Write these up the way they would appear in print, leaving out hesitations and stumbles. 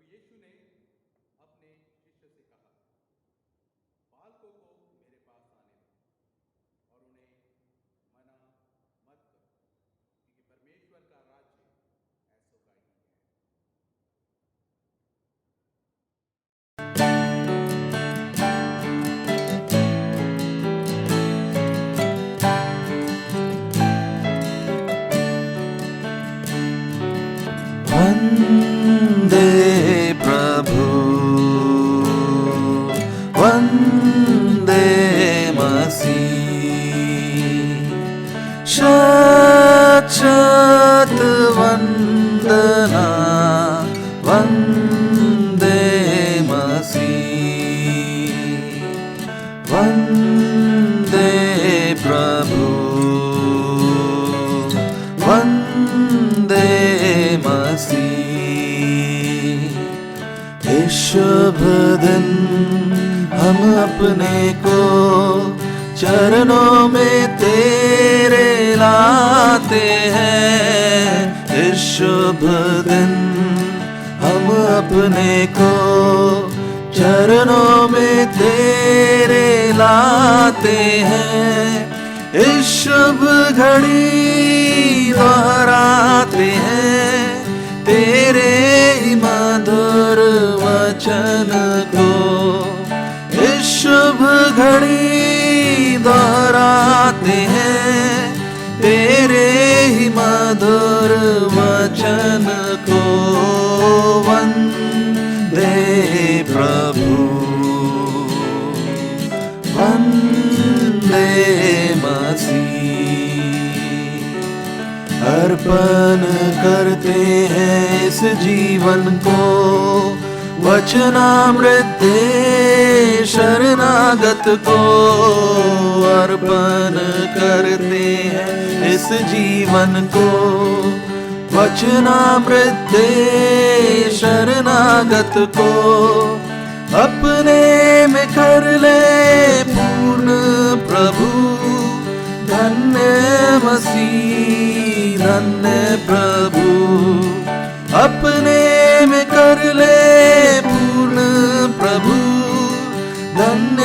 यीशु ने अपने शिष्य से कहा, बालकों को मेरे पास आने दो और उन्हें मना मत करो, क्योंकि परमेश्वर का राज्य ऐसों का ही है। वंदे प्रभु वंदे मसीह, शत शत वंदना वंदे मसीह। वंदे प्रभु वंदे मसीह। इस शुभ दिन हम अपने को चरणों में तेरे लाते हैं। इस शुभ दिन हम अपने को चरणों में तेरे लाते हैं। इस शुभ घड़ी दोहराते हैं तेरे ही मधुर वचन को। इस शुभ घड़ी दोहराते हैं तेरे ही मधुर वचन को। वंदे प्रभु वंदे मसीह। अर्पण करते हैं इस जीवन को वचनामृत दे शरणागत को। अर्पण करते हैं इस जीवन को वचनामृत दे शरणागत को। अपने में कर ले पूर्ण प्रभु, धन्य मसीह धन्य प्रभु। अपने में कर ले पूर्ण प्रभु, धन्य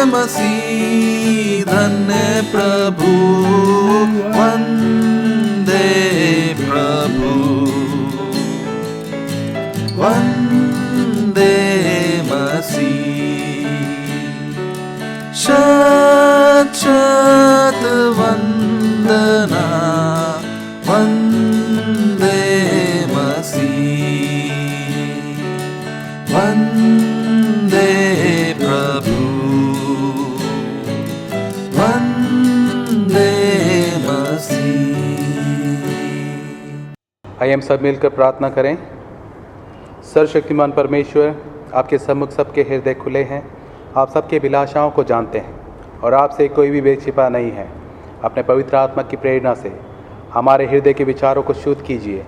मसीह धन्य प्रभु। वंदे प्रभु वंदे मसीह। शत शत वंदना वंदे मसीह। वंदे प्रभु वंदे मसीह। आइए हम सब मिलकर प्रार्थना करें। सर्वशक्तिमान परमेश्वर, आपके सम्मुख सबके हृदय खुले हैं। आप सबके अभिलाषाओं को जानते हैं और आपसे कोई भी भेद छिपा नहीं है। अपने पवित्र आत्मा की प्रेरणा से हमारे हृदय के विचारों को शुद्ध कीजिए,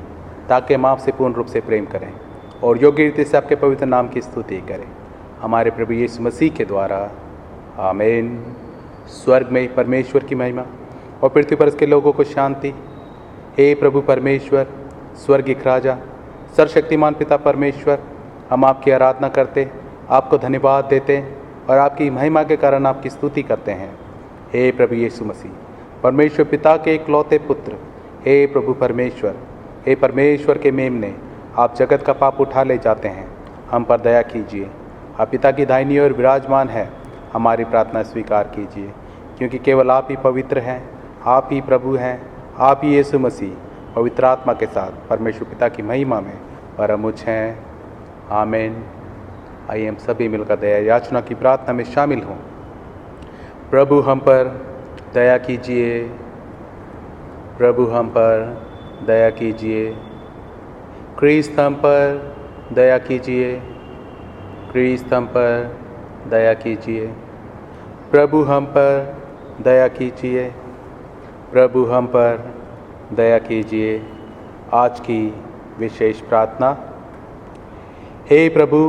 ताकि हम आपसे पूर्ण रूप से प्रेम करें और योग्य रीति से आपके पवित्र नाम की स्तुति करें। हमारे प्रभु यीशु मसीह के द्वारा, आमीन। स्वर्ग में परमेश्वर की महिमा और पृथ्वी पर उसके लोगों को शांति। हे प्रभु परमेश्वर, स्वर्गीय राजा, सर्वशक्तिमान पिता परमेश्वर, हम आपकी आराधना करते, आपको धन्यवाद देते और आपकी महिमा के कारण आपकी स्तुति करते हैं। हे प्रभु यीशु मसीह, परमेश्वर पिता के इकलौते पुत्र, हे प्रभु परमेश्वर, हे परमेश्वर के मेमने, आप जगत का पाप उठा ले जाते हैं, हम पर दया कीजिए। आप पिता की दाहिनी ओर विराजमान है, हमारी प्रार्थना स्वीकार कीजिए, क्योंकि केवल आप ही पवित्र हैं, आप ही प्रभु हैं, आप ही यीशु मसीह पवित्र आत्मा के साथ परमेश्वर पिता की महिमा में परम उच्च हैं। आमीन। आइए हम सभी मिलकर दया याचना की प्रार्थना में शामिल हों। प्रभु हम पर दया कीजिए, प्रभु हम पर दया कीजिए। क्रिस्त हम पर दया कीजिए, क्रिस्त हम पर दया कीजिए। प्रभु हम पर दया कीजिए, प्रभु हम पर दया कीजिए। आज की विशेष प्रार्थना। हे प्रभु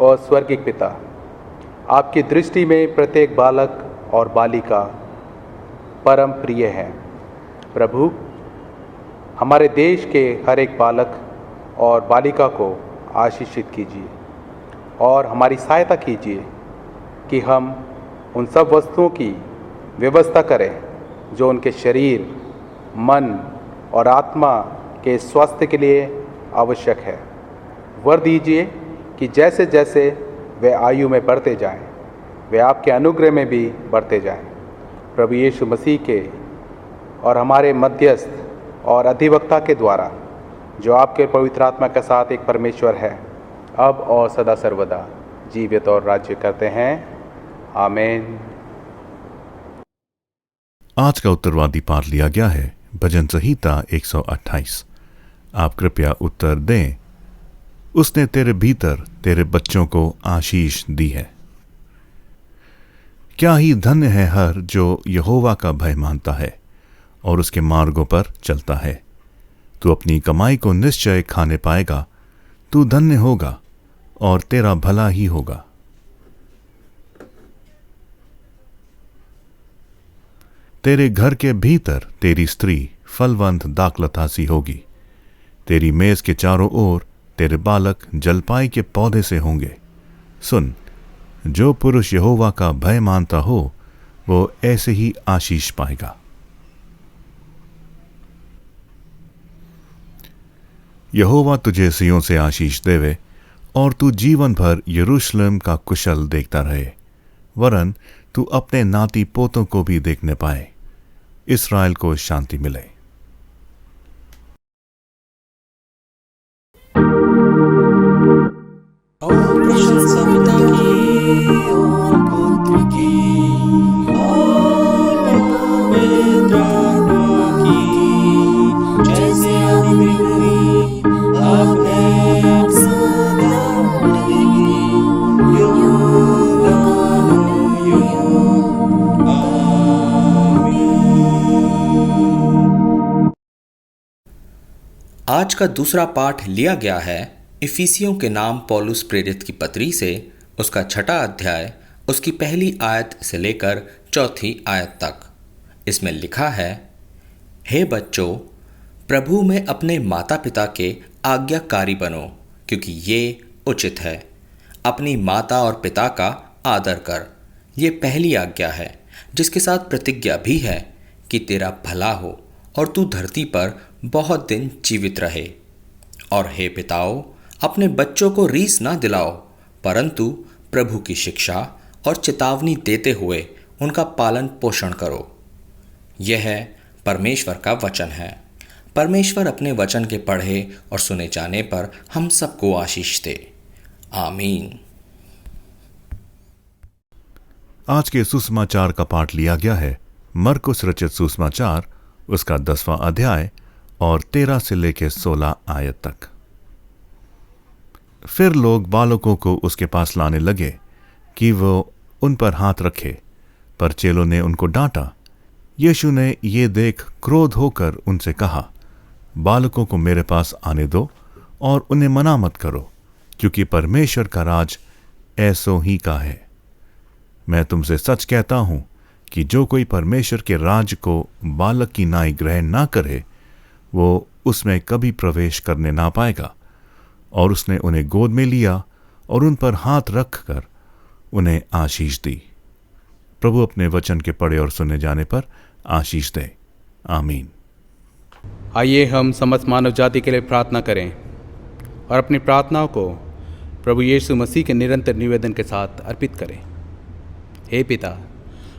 और स्वर्गीय पिता, आपकी दृष्टि में प्रत्येक बालक और बालिका परम प्रिय है। प्रभु, हमारे देश के हर एक बालक और बालिका को आशीषित कीजिए और हमारी सहायता कीजिए कि हम उन सब वस्तुओं की व्यवस्था करें जो उनके शरीर, मन और आत्मा के स्वास्थ्य के लिए आवश्यक है। वर दीजिए कि जैसे जैसे वे आयु में बढ़ते जाएं, वे आपके अनुग्रह में भी बढ़ते जाएं। प्रभु यीशु मसीह के और हमारे मध्यस्थ और अधिवक्ता के द्वारा, जो आपके पवित्र आत्मा के साथ एक परमेश्वर है, अब और सदा सर्वदा जीवित और राज्य करते हैं। आमीन। आज का उत्तरवादी पाठ लिया गया है भजन संहिता 128। आप कृपया उत्तर दें। उसने तेरे भीतर तेरे बच्चों को आशीष दी है। क्या ही धन्य है हर जो यहोवा का भय मानता है और उसके मार्गों पर चलता है। तू अपनी कमाई को निश्चय खाने पाएगा। तू धन्य होगा और तेरा भला ही होगा। तेरे घर के भीतर तेरी स्त्री फलवंत दाखलता सी होगी। तेरी मेज के चारों ओर तेरे बालक जलपाई के पौधे से होंगे। सुन, जो पुरुष यहोवा का भय मानता हो वो ऐसे ही आशीष पाएगा। यहोवा तुझे सियों से आशीष देवे और तू जीवन भर यरूशलेम का कुशल देखता रहे, वरन तू अपने नाती पोतों को भी देखने पाए। इस्राएल को शांति मिले। आज का दूसरा पाठ लिया गया है इफिसियों के नाम पौलुस प्रेरित की पत्री से, उसका 6वां अध्याय, उसकी पहली आयत से लेकर 4थी आयत तक। इसमें लिखा है, हे बच्चों, प्रभु में अपने माता पिता के आज्ञाकारी बनो, क्योंकि ये उचित है। अपनी माता और पिता का आदर कर, ये पहली आज्ञा है, जिसके साथ प्रतिज्ञा भी है कि तेरा भला हो और तू धरती पर बहुत दिन जीवित रहे। और हे पिताओं, अपने बच्चों को रीस ना दिलाओ, परंतु प्रभु की शिक्षा और चेतावनी देते हुए उनका पालन पोषण करो। यह परमेश्वर का वचन है। परमेश्वर अपने वचन के पढ़े और सुने जाने पर हम सबको आशीष दे। आमीन। आज के सुसमाचार का पाठ लिया गया है मरकुस रचित सुसमाचार, उसका 10वां अध्याय और 13 से लेकर 16 आयत तक। फिर लोग बालकों को उसके पास लाने लगे कि वो उन पर हाथ रखे, पर चेलों ने उनको डांटा। यीशु ने ये देख क्रोध होकर उनसे कहा, बालकों को मेरे पास आने दो और उन्हें मना मत करो, क्योंकि परमेश्वर का राज ऐसो ही का है। मैं तुमसे सच कहता हूं कि जो कोई परमेश्वर के राज को बालक की नाई ग्रहण ना करे, वो उसमें कभी प्रवेश करने ना पाएगा। और उसने उन्हें गोद में लिया और उन पर हाथ रखकर उन्हें आशीष दी। प्रभु अपने वचन के पढ़े और सुने जाने पर आशीष दे। आमीन। आइए हम समस्त मानव जाति के लिए प्रार्थना करें और अपनी प्रार्थनाओं को प्रभु यीशु मसीह के निरंतर निवेदन के साथ अर्पित करें। हे पिता,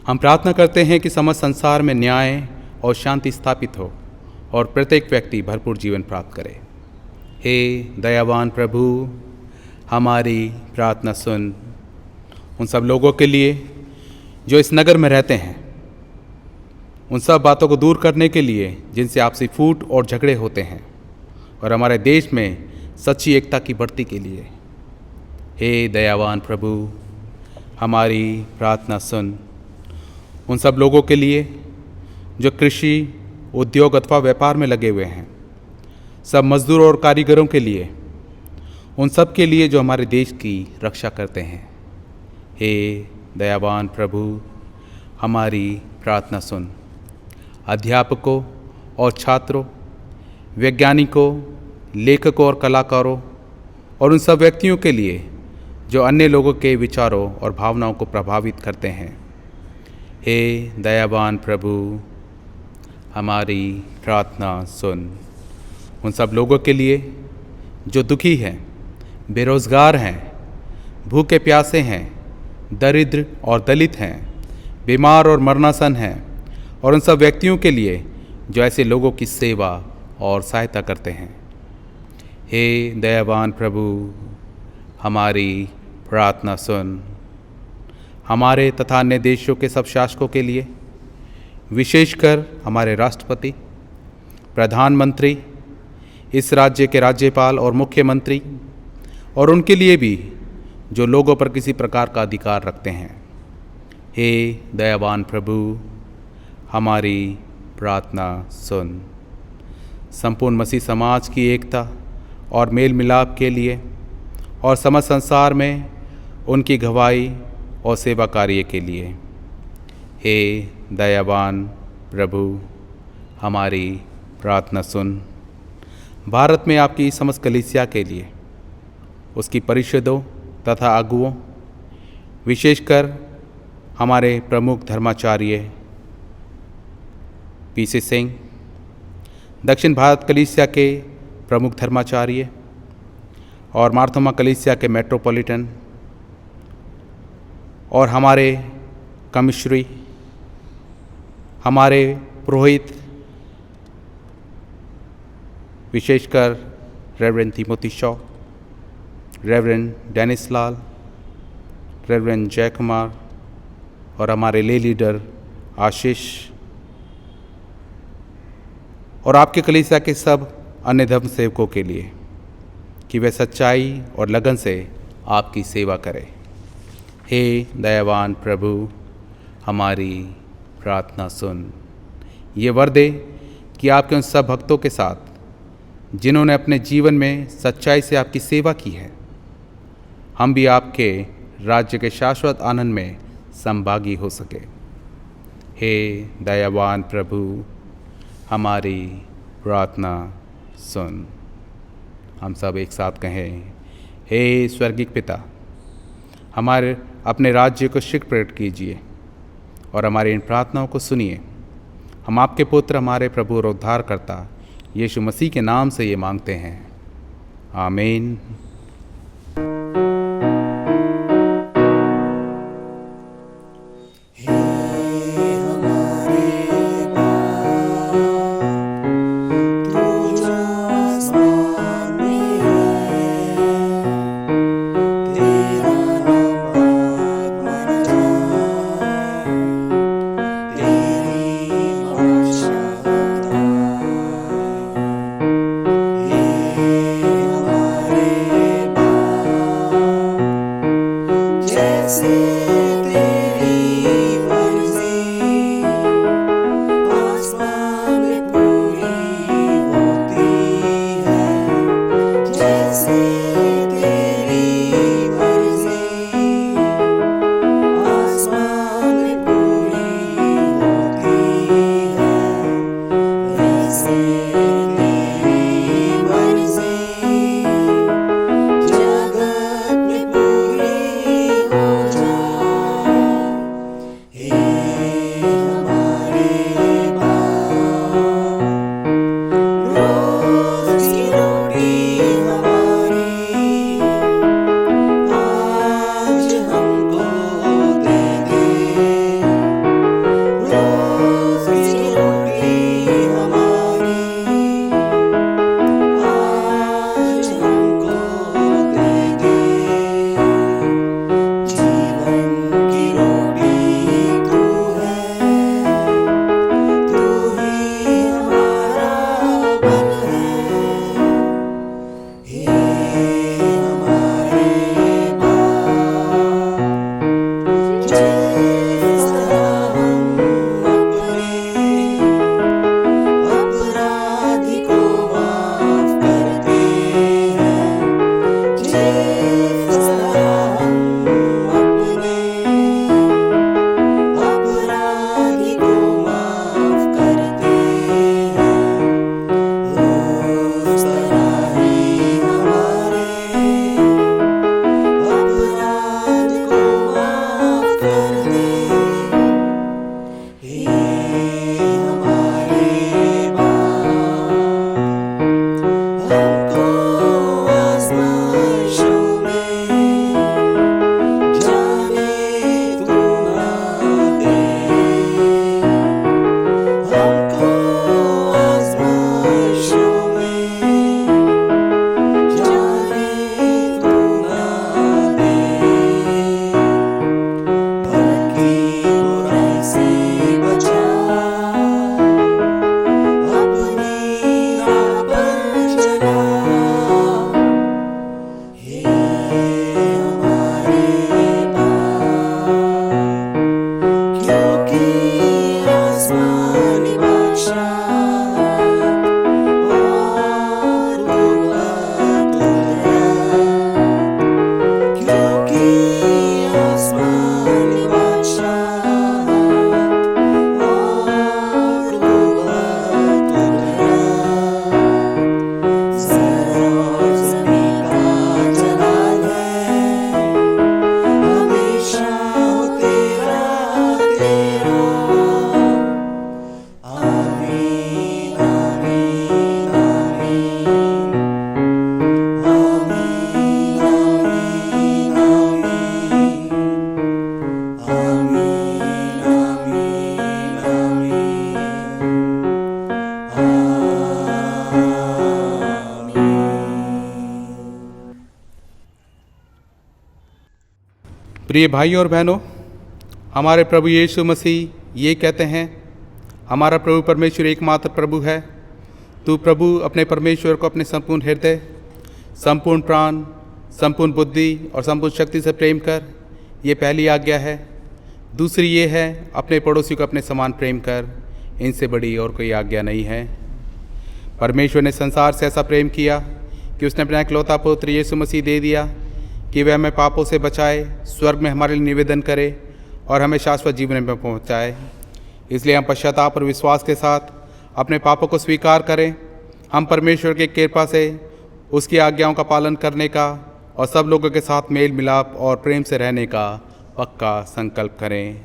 हम प्रार्थना करते हैं कि समस्त संसार में न्याय और शांति स्थापित हो और प्रत्येक व्यक्ति भरपूर जीवन प्राप्त करे। हे दयावान प्रभु, हमारी प्रार्थना सुन। उन सब लोगों के लिए जो इस नगर में रहते हैं, उन सब बातों को दूर करने के लिए जिनसे आपसी फूट और झगड़े होते हैं, और हमारे देश में सच्ची एकता की बढ़ती के लिए। हे दयावान प्रभु, हमारी प्रार्थना सुन। उन सब लोगों के लिए जो कृषि, उद्योग अथवा व्यापार में लगे हुए हैं, सब मजदूरों और कारीगरों के लिए, उन सब के लिए जो हमारे देश की रक्षा करते हैं। हे दयावान प्रभु, हमारी प्रार्थना सुन। अध्यापकों और छात्रों, वैज्ञानिकों, लेखकों और कलाकारों और उन सब व्यक्तियों के लिए जो अन्य लोगों के विचारों और भावनाओं को प्रभावित करते हैं। हे दयावान प्रभु, हमारी प्रार्थना सुन। उन सब लोगों के लिए जो दुखी हैं, बेरोज़गार हैं, भूखे प्यासे हैं, दरिद्र और दलित हैं, बीमार और मरणासन हैं, और उन सब व्यक्तियों के लिए जो ऐसे लोगों की सेवा और सहायता करते हैं। हे दयावान प्रभु, हमारी प्रार्थना सुन। हमारे तथा अन्य देशों के सब शासकों के लिए, विशेषकर हमारे राष्ट्रपति, प्रधानमंत्री, इस राज्य के राज्यपाल और मुख्यमंत्री, और उनके लिए भी जो लोगों पर किसी प्रकार का अधिकार रखते हैं। हे दयावान प्रभु, हमारी प्रार्थना सुन। संपूर्ण मसीह समाज की एकता और मेल मिलाप के लिए और समस्त संसार में उनकी गवाही और सेवा कार्य के लिए, हे दयावान प्रभु, हमारी प्रार्थना सुन। भारत में आपकी समस्त कलीसिया के लिए, उसकी परिषदों तथा अगुओं, विशेषकर हमारे प्रमुख धर्माचार्य पीसी सिंह, दक्षिण भारत कलीसिया के प्रमुख धर्माचार्य और मार्थोमा कलीसिया के मेट्रोपॉलिटन, और हमारे कमिश्नरी, हमारे पुरोहित, विशेषकर reverend Timothy Shaw, reverend Dennis Lal, reverend Jai Kumar, और हमारे ले लीडर आशीष, और आपके कलीसिया के सब अन्य धर्म सेवकों के लिए कि वे सच्चाई और लगन से आपकी सेवा करें। हे दयावान प्रभु, हमारी प्रार्थना सुन। ये वर दे कि आपके उन सब भक्तों के साथ जिन्होंने अपने जीवन में सच्चाई से आपकी सेवा की है, हम भी आपके राज्य के शाश्वत आनंद में संभागी हो सके। हे दयावान प्रभु, हमारी प्रार्थना सुन। हम सब एक साथ कहें, हे स्वर्गीय पिता, हमारे अपने राज्य को शीघ्र प्रकट कीजिए और हमारी इन प्रार्थनाओं को सुनिए। हम आपके पुत्र, हमारे प्रभु और उद्धारकर्ता यीशु मसीह के नाम से ये मांगते हैं, आमीन। प्रिय भाइयों और बहनों, हमारे प्रभु यीशु मसीह ये कहते हैं, हमारा प्रभु परमेश्वर एकमात्र प्रभु है। तू प्रभु अपने परमेश्वर को अपने संपूर्ण हृदय, संपूर्ण प्राण, संपूर्ण बुद्धि और संपूर्ण शक्ति से प्रेम कर। ये पहली आज्ञा है। दूसरी ये है, अपने पड़ोसी को अपने समान प्रेम कर। इनसे बड़ी और कोई आज्ञा नहीं है। परमेश्वर ने संसार से ऐसा प्रेम किया कि उसने अपना इकलौता पुत्र यीशु मसीह दे दिया कि वह हमें पापों से बचाए, स्वर्ग में हमारे लिए निवेदन करे और हमें शाश्वत जीवन में पहुंचाए। इसलिए हम पश्चाताप और विश्वास के साथ अपने पापों को स्वीकार करें। हम परमेश्वर की कृपा से उसकी आज्ञाओं का पालन करने का और सब लोगों के साथ मेल मिलाप और प्रेम से रहने का पक्का संकल्प करें।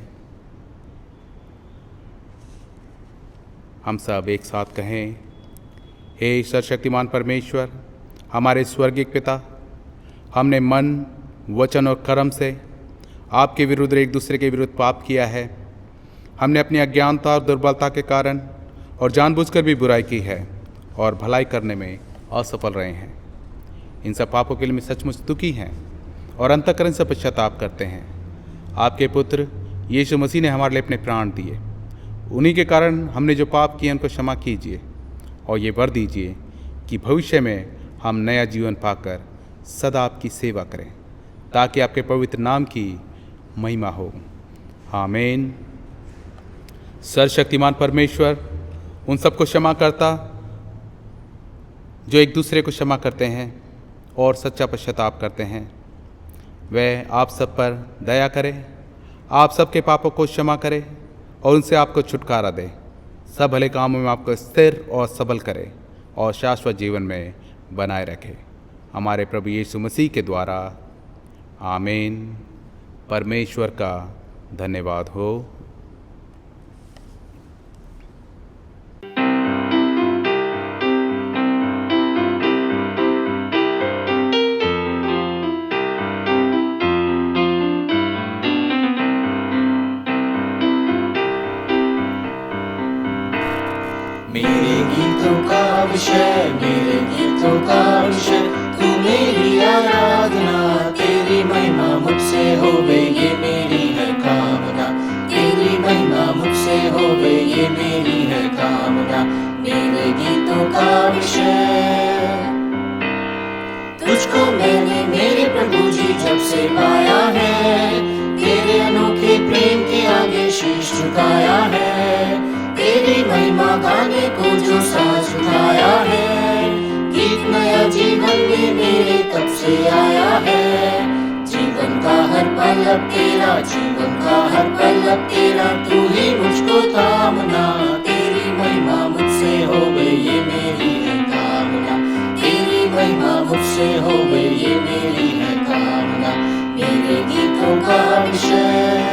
हम सब एक साथ कहें, हे सर्वशक्तिमान परमेश्वर, हमारे स्वर्गीय पिता, हमने मन, वचन और कर्म से आपके विरुद्ध एक दूसरे के विरुद्ध पाप किया है। हमने अपनी अज्ञानता और दुर्बलता के कारण और जानबूझकर भी बुराई की है और भलाई करने में असफल रहे हैं। इन सब पापों के लिए मैं सचमुच दुखी हैं और अंतःकरण से पश्चाताप करते हैं। आपके पुत्र यीशु मसीह ने हमारे लिए अपने प्राण दिए। उन्हीं के कारण हमने जो पाप किए उनको क्षमा कीजिए और ये वर दीजिए कि भविष्य में हम नया जीवन पाकर सदा आपकी सेवा करें, ताकि आपके पवित्र नाम की महिमा हो। आमीन। सर्वशक्तिमान परमेश्वर उन सबको क्षमा करता जो एक दूसरे को क्षमा करते हैं और सच्चा पश्चाताप करते हैं। वह आप सब पर दया करे, आप सबके पापों को क्षमा करे और उनसे आपको छुटकारा दे, सब भले कामों में आपको स्थिर और सबल करे और शाश्वत जीवन में बनाए रखे। हमारे प्रभु यीशु मसीह के द्वारा। आमीन। परमेश्वर का धन्यवाद हो। मेरे गीतों का विषय, मेरे गीतों का विषय, तू मेरी आराधना, तेरी महिमा मुझसे होवे, ये मेरी है कामना। तेरी महिमा मुझसे होवे, ये मेरी है कामना। मेरे गीतों का विषय, तुझको मैंने मेरे प्रभु जी जब से पाया है, तेरे अनोखे प्रेम के आगे शीश झुकाया है। तेरी महिमा गाने को जो सांस उठाया है, गीत नया जीवन में मेरे तब से आया है। जीवन का हर पल अब तेरा, जीवन का हर पल अब तेरा, तू ही मुझको थामना। तेरी महिमा मुझसे हो गई, ये मेरी है कामना। तेरी महिमा मुझसे हो गई, ये मेरी है कामना। मेरे गीतों का विषय,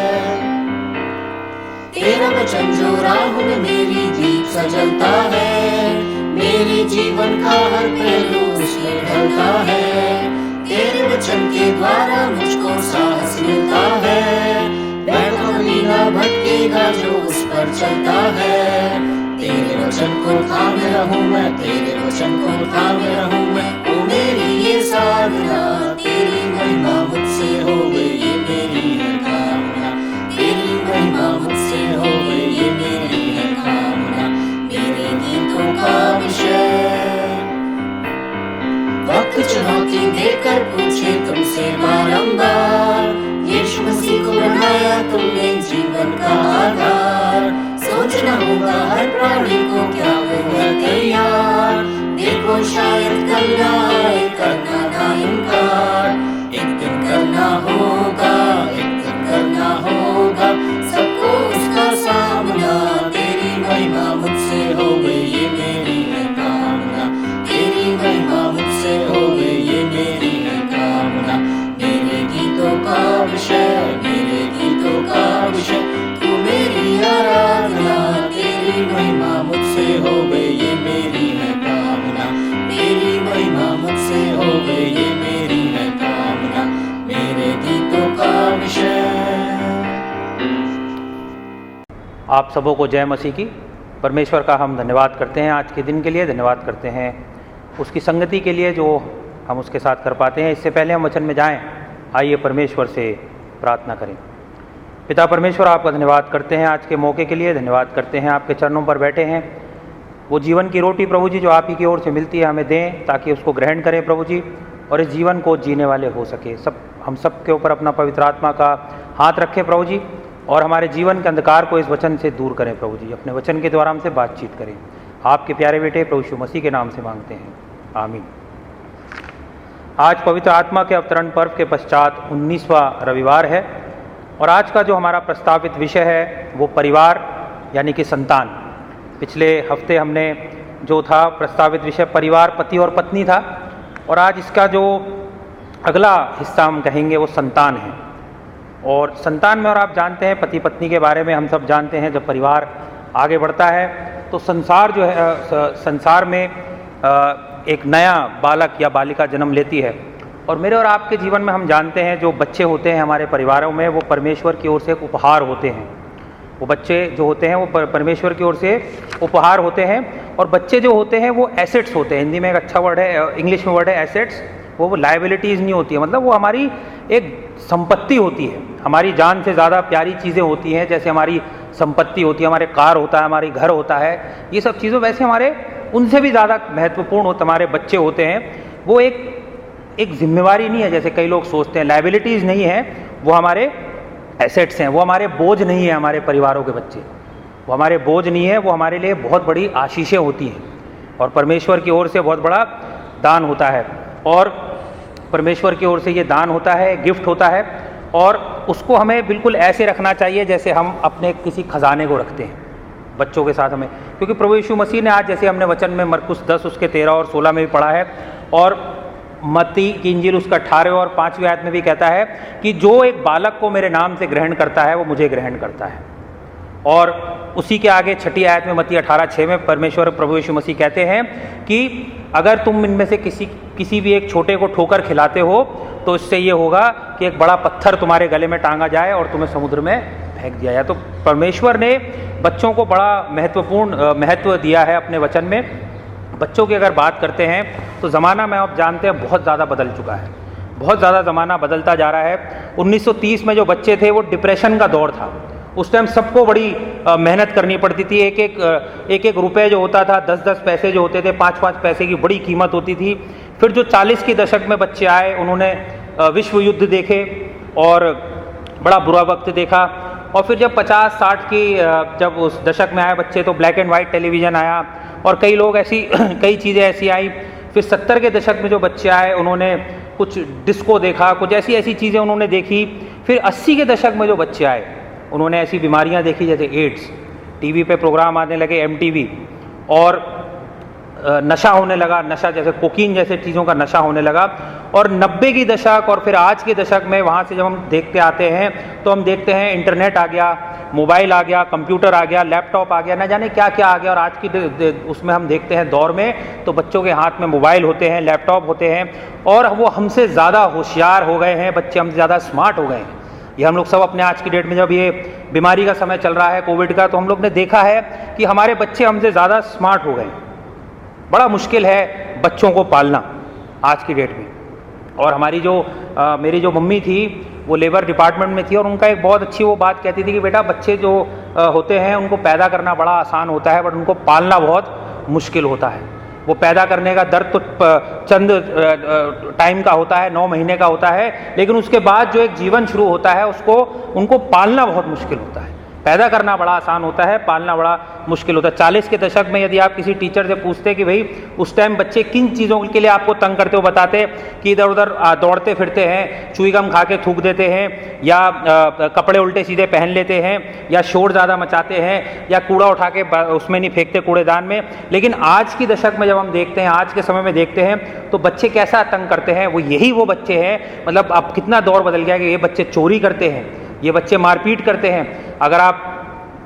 तेरा वचन जो राह में मेरी दीप सजलता है, मेरे जीवन का हर पहलू उसमें ढलता है। तेरे वचन के द्वारा मुझको साहस मिलता है, मैं कभी ना भटकेगा जो उस पर चलता है। तेरे वचन को थामे रहूं मैं, तेरे वचन को थामे रहूं मैं, ओ मेरी ये साधना। तेरी महिमा मुझसे हो गई, ये मेरी है कामना। तेरी महिमा मुझसे हो गई, ये मेरी है कामना। मेरे गीतों का विषय, वक्त चुनौती देकर पूछे तुमसे बारंबार, यीशु मसीह को बनाया तुमने जीवन का आधार। सोचना होगा हर प्राणी को क्या वो है तैयार, देखो शायद कल ना आए, करना ना इनकार। एक दिन करना होगा, एक दिन करना होगा, सबको उसका सामना। तेरी महिमा मुझसे हो गई, ये मेरी है कामना। तेरी महिमा मुझसे हो गई, ये मेरी है कामना। मेरे गीतों का विषय, मेरे गीतों का विषय, तू मेरी आराधना। तेरी महिमा मुझसे हो गई, ये मेरी है कामना। तेरी महिमा मुझसे हो गई, ये मेरी है कामना। मेरे गीतों का विषय। आप सबों को जय मसीह की। परमेश्वर का हम धन्यवाद करते हैं, आज के दिन के लिए धन्यवाद करते हैं, उसकी संगति के लिए जो हम उसके साथ कर पाते हैं। इससे पहले हम वचन में जाएं, आइए परमेश्वर से प्रार्थना करें। पिता परमेश्वर, आपका धन्यवाद करते हैं आज के मौके के लिए, धन्यवाद करते हैं आपके चरणों पर बैठे हैं। वो जीवन की रोटी प्रभु जी जो आप ही की ओर से मिलती है हमें दें, ताकि उसको ग्रहण करें प्रभु जी, और इस जीवन को जीने वाले हो सके। हम सब के ऊपर अपना पवित्र आत्मा का हाथ रखें प्रभु जी, और हमारे जीवन के अंधकार को इस वचन से दूर करें प्रभु जी। अपने वचन के द्वारा हमसे बातचीत करें। आपके प्यारे बेटे प्रभु यीशु मसीह के नाम से मांगते हैं, आमीन। आज पवित्र आत्मा के अवतरण पर्व के पश्चात 19वां रविवार है, और आज का जो हमारा प्रस्तावित विषय है वो परिवार यानी कि संतान। पिछले हफ्ते हमने जो था प्रस्तावित विषय परिवार, पति और पत्नी था, और आज इसका जो अगला हिस्सा हम कहेंगे वो संतान है। और संतान में, और आप जानते हैं पति पत्नी के बारे में हम सब जानते हैं, जब परिवार आगे बढ़ता है तो संसार जो है, संसार में एक नया बालक या बालिका जन्म लेती है। और मेरे और आपके जीवन में हम जानते हैं जो बच्चे होते हैं हमारे परिवारों में, वो परमेश्वर की ओर से एक उपहार होते हैं। वो बच्चे जो होते हैं वो परमेश्वर की ओर से उपहार होते हैं, और बच्चे जो होते हैं वो एसेट्स होते हैं। हिंदी में एक अच्छा वर्ड है, इंग्लिश में वर्ड है एसेट्स। वो लायबिलिटीज़ नहीं होती है, मतलब वो हमारी एक संपत्ति होती है, हमारी जान से ज़्यादा प्यारी चीज़ें होती हैं। जैसे हमारी संपत्ति होती है, हमारे कार होता है, हमारी घर होता है, ये सब चीज़ों वैसे हमारे उनसे भी ज़्यादा महत्वपूर्ण होते हमारे बच्चे होते हैं। वो एक जिम्मेवारी नहीं है जैसे कई लोग सोचते हैं, लायबिलिटीज़ नहीं है, वो हमारे एसेट्स हैं। वो हमारे बोझ नहीं है, हमारे परिवारों के बच्चे वो हमारे बोझ नहीं है, वो हमारे लिए बहुत बड़ी आशीषें होती हैं, और परमेश्वर की ओर से बहुत बड़ा दान होता है। और परमेश्वर की ओर से ये दान होता है, गिफ्ट होता है, और उसको हमें बिल्कुल ऐसे रखना चाहिए जैसे हम अपने किसी खजाने को रखते हैं बच्चों के साथ हमें। क्योंकि प्रभु यीशु मसीह ने आज, जैसे हमने वचन में मरकुस 10 उसके 13 और 16 में भी पढ़ा है, और मत्ती की इंजील उसका 18 और 5वीं आयत में भी कहता है कि जो एक बालक को मेरे नाम से ग्रहण करता है वो मुझे ग्रहण करता है। और उसी के आगे 6ठी आयत में मत्ती 18:6 में परमेश्वर प्रभु यीशु मसीह कहते हैं कि अगर तुम इनमें से किसी भी एक छोटे को ठोकर खिलाते हो तो इससे ये होगा कि एक बड़ा पत्थर तुम्हारे गले में टांगा जाए और तुम्हें समुद्र में फेंक दिया जाए। तो परमेश्वर ने बच्चों को बड़ा महत्वपूर्ण महत्व दिया है अपने वचन में। बच्चों की अगर बात करते हैं तो ज़माना में आप जानते हैं बहुत ज़्यादा बदल चुका है, बहुत ज़्यादा ज़माना बदलता जा रहा है। 1930 में जो बच्चे थे वो डिप्रेशन का दौर था। उस टाइम सबको बड़ी मेहनत करनी पड़ती थी। एक एक रुपए जो होता था, 10-10 पैसे जो होते थे, 5-5 पैसे की बड़ी कीमत होती थी। फिर जो 40 के दशक में बच्चे आए, उन्होंने विश्व युद्ध देखे और बड़ा बुरा वक्त देखा। और फिर जब 50-60 की जब उस दशक में आए बच्चे, तो ब्लैक एंड वाइट टेलीविज़न आया और कई लोग ऐसी कई चीज़ें ऐसी आई। फिर 70 के दशक में जो बच्चे आए, उन्होंने कुछ डिस्को देखा, कुछ ऐसी ऐसी चीज़ें उन्होंने देखी। फिर 80 के दशक में जो बच्चे आए, उन्होंने ऐसी बीमारियां देखी जैसे एड्स, टीवी पे प्रोग्राम आने लगे MTV, और नशा होने लगा, नशा जैसे कोकीन जैसे चीज़ों का नशा होने लगा। और 90 की दशक और फिर आज के दशक में वहाँ से जब हम देखते आते हैं तो हम देखते हैं इंटरनेट आ गया, मोबाइल आ गया, कंप्यूटर आ गया, लैपटॉप आ गया, न जाने क्या क्या आ गया। और आज की उसमें हम देखते हैं दौर में तो बच्चों के हाथ में मोबाइल होते हैं, लैपटॉप होते हैं, और वो हमसे ज़्यादा होशियार हो गए हैं, बच्चे हमसे ज़्यादा स्मार्ट हो गए हैं। ये हम लोग सब अपने आज की डेट में, जब ये बीमारी का समय चल रहा है कोविड का, तो हम लोग ने देखा है कि हमारे बच्चे हमसे ज़्यादा स्मार्ट हो गए। बड़ा मुश्किल है बच्चों को पालना आज की डेट में। और हमारी जो मेरी जो मम्मी थी वो लेबर डिपार्टमेंट में थी, और उनका एक बहुत अच्छी वो बात कहती थी कि बेटा बच्चे जो होते हैं उनको पैदा करना बड़ा आसान होता है, बट उनको पालना बहुत मुश्किल होता है। वो पैदा करने का दर्द तो चंद टाइम का होता है, 9 महीने का होता है, लेकिन उसके बाद जो एक जीवन शुरू होता है उनको पालना बहुत मुश्किल होता है। पैदा करना बड़ा आसान होता है, पालना बड़ा मुश्किल होता है। 40 के दशक में यदि आप किसी टीचर से पूछते कि भाई उस टाइम बच्चे किन चीज़ों के लिए आपको तंग करते हो, बताते कि इधर उधर दौड़ते फिरते हैं, चुईगम खा के थूक देते हैं, या कपड़े उल्टे सीधे पहन लेते हैं, या शोर ज़्यादा मचाते हैं, या कूड़ा उठा के उसमें नहीं फेंकते कूड़ेदान में। लेकिन आज की दशक में जब हम देखते हैं, आज के समय में देखते हैं, तो बच्चे कैसा तंग करते हैं। वो बच्चे हैं, मतलब अब कितना दौर बदल गया कि ये बच्चे चोरी करते हैं, ये बच्चे मारपीट करते हैं। अगर आप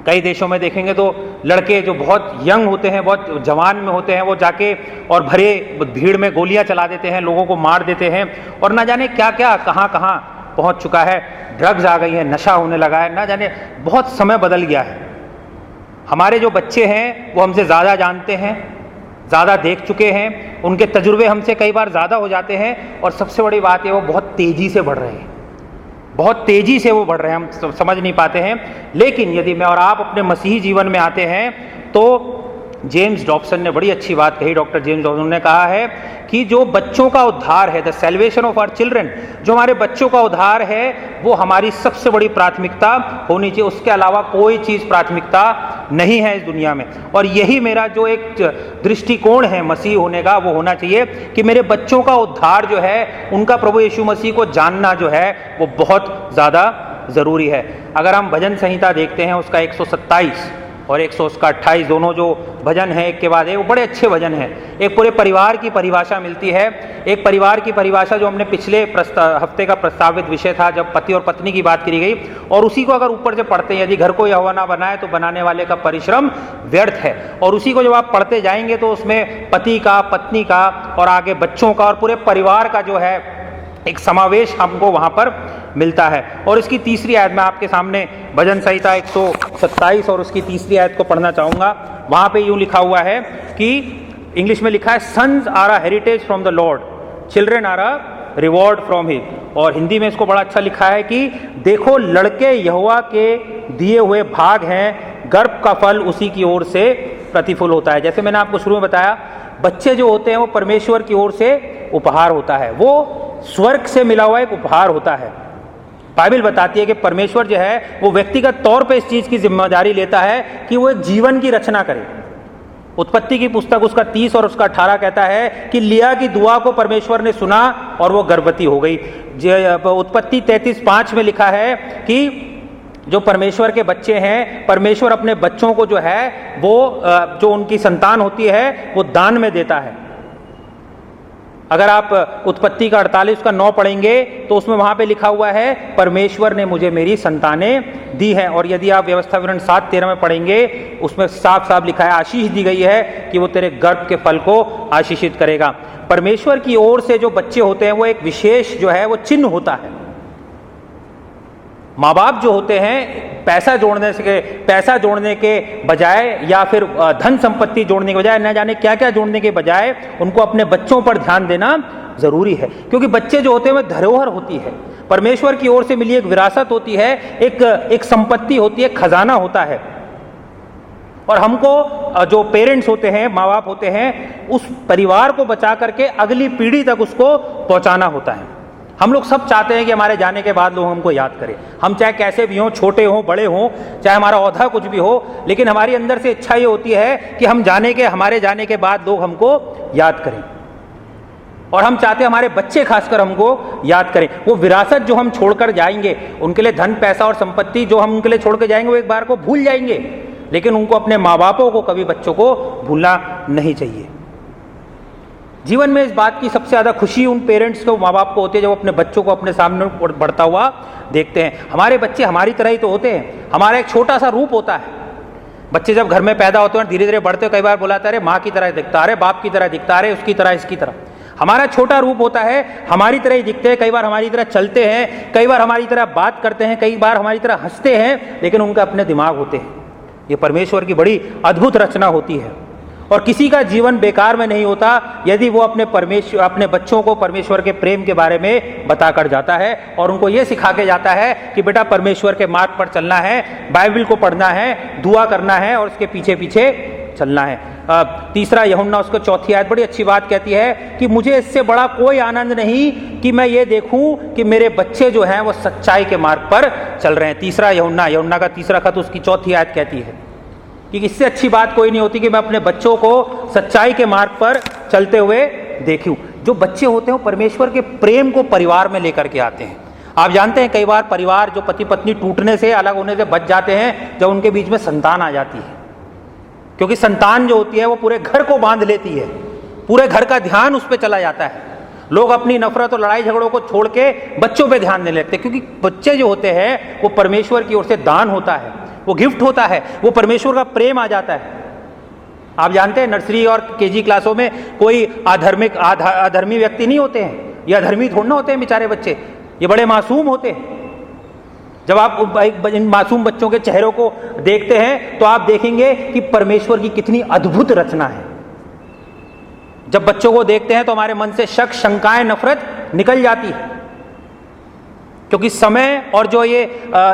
कई देशों में देखेंगे तो लड़के जो बहुत यंग होते हैं, बहुत जवान में होते हैं, वो जाके और भरे भीड़ में गोलियां चला देते हैं, लोगों को मार देते हैं, और ना जाने क्या क्या कहाँ कहाँ पहुँच चुका है। ड्रग्स आ गई है, नशा होने लगा है, ना जाने बहुत समय बदल गया है। हमारे जो बच्चे हैं वो हमसे ज़्यादा जानते हैं, ज़्यादा देख चुके हैं, उनके तजुर्बे हमसे कई बार ज़्यादा हो जाते हैं, और सबसे बड़ी बात है वो बहुत तेज़ी से बढ़ रहे हैं। बहुत तेजी से वो बढ़ रहे हैं, हम समझ नहीं पाते हैं। लेकिन यदि मैं और आप अपने मसीही जीवन में आते हैं तो जेम्स डॉब्सन ने बड़ी अच्छी बात कही। डॉक्टर जेम्स डॉब्सन ने कहा है कि जो बच्चों का उद्धार है, the salvation of our children, जो हमारे बच्चों का उद्धार है वो हमारी सबसे बड़ी प्राथमिकता होनी चाहिए। उसके अलावा कोई चीज़ प्राथमिकता नहीं है इस दुनिया में। और यही मेरा जो एक दृष्टिकोण है मसीह होने का, वो होना चाहिए कि मेरे बच्चों का उद्धार जो है, उनका प्रभु यीशु मसीह को जानना जो है वो बहुत ज़्यादा ज़रूरी है। अगर हम भजन संहिता देखते हैं, उसका 127 और 128 दोनों जो भजन हैं एक के बाद एक, वो बड़े अच्छे भजन हैं। एक पूरे परिवार की परिभाषा मिलती है। एक परिवार की परिभाषा जो हमने पिछले हफ्ते का प्रस्तावित विषय था, जब पति और पत्नी की बात करी गई, और उसी को अगर ऊपर से पढ़ते हैं, यदि घर को यहोवा ना बनाए तो बनाने वाले का परिश्रम व्यर्थ है। और उसी को जब आप पढ़ते जाएंगे तो उसमें पति का, पत्नी का और आगे बच्चों का और पूरे परिवार का जो है एक समावेश हमको वहाँ पर मिलता है। और इसकी तीसरी आयत मैं आपके सामने भजन संहिता 127 और उसकी तीसरी आयत को पढ़ना चाहूँगा। वहाँ पे यूँ लिखा हुआ है कि इंग्लिश में लिखा है, sons are a heritage from the lord, children are a reward from him. और हिंदी में इसको बड़ा अच्छा लिखा है कि देखो लड़के यहोवा के दिए हुए भाग हैं, गर्भ का फल उसी की ओर से प्रतिफल होता है। जैसे मैंने आपको शुरू में बताया, बच्चे जो होते हैं वो परमेश्वर की ओर से उपहार होता है, वो स्वर्ग से मिला हुआ एक उपहार होता है। बाइबल बताती है कि परमेश्वर जो है वो व्यक्तिगत तौर पे इस चीज़ की जिम्मेदारी लेता है कि वो एक जीवन की रचना करे। उत्पत्ति की पुस्तक उसका 30 और उसका 18 कहता है कि लिया की दुआ को परमेश्वर ने सुना और वो गर्भवती हो गई। उत्पत्ति 33:5 में लिखा है कि जो परमेश्वर के बच्चे हैं, परमेश्वर अपने बच्चों को जो है वो जो उनकी संतान होती है वो दान में देता है। अगर आप उत्पत्ति का 48 का 9 पढ़ेंगे तो उसमें वहाँ पे लिखा हुआ है, परमेश्वर ने मुझे मेरी संतानें दी हैं। और यदि आप व्यवस्था विवरण 7:13 में पढ़ेंगे, उसमें साफ साफ लिखा है, आशीष दी गई है कि वो तेरे गर्भ के फल को आशीषित करेगा। परमेश्वर की ओर से जो बच्चे होते हैं वो एक विशेष जो है वो चिन्ह होता है। माँ बाप जो होते हैं पैसा जोड़ने के बजाय या फिर धन संपत्ति जोड़ने के बजाय, न जाने क्या क्या जोड़ने के बजाय, उनको अपने बच्चों पर ध्यान देना जरूरी है। क्योंकि बच्चे जो होते हैं वो धरोहर होती है, परमेश्वर की ओर से मिली एक विरासत होती है, एक संपत्ति होती है, खजाना होता है। और हमको जो पेरेंट्स होते हैं, माँ बाप होते हैं, उस परिवार को बचा करके अगली पीढ़ी तक उसको पहुंचाना होता है। हम लोग सब चाहते हैं कि हमारे जाने के बाद लोग हमको याद करें, हम चाहे कैसे भी हों, छोटे हों बड़े हों, चाहे हमारा औहदा कुछ भी हो, लेकिन हमारी अंदर से इच्छा ये होती है कि हमारे जाने के बाद लोग हमको याद करें। और हम चाहते हैं हमारे बच्चे खासकर हमको याद करें। वो विरासत जो हम छोड़कर जाएंगे, उनके लिए धन पैसा और संपत्ति जो हम उनके लिए छोड़ कर जाएंगे, वो एक बार को भूल जाएंगे, लेकिन उनको अपने माँ बापों को कभी बच्चों को भूलना नहीं चाहिए। जीवन में इस बात की सबसे ज़्यादा खुशी उन पेरेंट्स को, माँ बाप को होती है जब अपने बच्चों को अपने सामने बढ़ता हुआ देखते हैं। हमारे बच्चे हमारी तरह ही तो होते हैं, हमारा एक छोटा सा रूप होता है। बच्चे जब घर में पैदा होते हैं, धीरे धीरे बढ़ते हैं, कई बार बुलाता है, अरे माँ की तरह दिखता, अरे बाप की तरह दिखता, अरे उसकी तरह इसकी तरह। हमारा छोटा रूप होता है, हमारी तरह ही दिखते हैं, कई बार हमारी तरह चलते हैं, कई बार हमारी तरह बात करते हैं, कई बार हमारी तरह हंसते हैं, लेकिन उनके अपने दिमाग होते हैं। ये परमेश्वर की बड़ी अद्भुत रचना होती है। और किसी का जीवन बेकार में नहीं होता यदि वो अपने बच्चों को परमेश्वर के प्रेम के बारे में बताकर जाता है और उनको ये सिखा के जाता है कि बेटा परमेश्वर के मार्ग पर चलना है, बाइबल को पढ़ना है, दुआ करना है और उसके पीछे पीछे चलना है। तीसरा यूहन्ना उसको 4 आयत बड़ी अच्छी बात कहती है कि मुझे इससे बड़ा कोई आनंद नहीं कि मैं ये देखूं कि मेरे बच्चे जो हैं वो सच्चाई के मार्ग पर चल रहे हैं। तीसरा यूहन्ना का तीसरा खत उसकी 4 आयत कहती है कि इससे अच्छी बात कोई नहीं होती कि मैं अपने बच्चों को सच्चाई के मार्ग पर चलते हुए देखूं। जो बच्चे होते हैं वो परमेश्वर के प्रेम को परिवार में लेकर के आते हैं। आप जानते हैं कई बार परिवार जो पति पत्नी टूटने से, अलग होने से बच जाते हैं जब उनके बीच में संतान आ जाती है, क्योंकि संतान जो होती है वो पूरे घर को बांध लेती है, पूरे घर का ध्यान उस पर चला जाता है। लोग अपनी नफरत और लड़ाई झगड़ों को छोड़ के बच्चों पे ध्यान देने लगते हैं, क्योंकि बच्चे जो होते हैं वो परमेश्वर की ओर से दान होता है, वो गिफ्ट होता है, वो परमेश्वर का प्रेम आ जाता है। आप जानते हैं नर्सरी और केजी क्लासों में कोई अधर्मी व्यक्ति नहीं होते हैं, ये अधर्मी थोड़ा ना होते हैं बेचारे बच्चे, ये बड़े मासूम होते हैं। जब आप इन मासूम बच्चों के चेहरों को देखते हैं तो आप देखेंगे कि परमेश्वर की कितनी अद्भुत रचना है। जब बच्चों को देखते हैं तो हमारे मन से शक, शंकाएं, नफरत निकल जाती है। क्योंकि समय और जो ये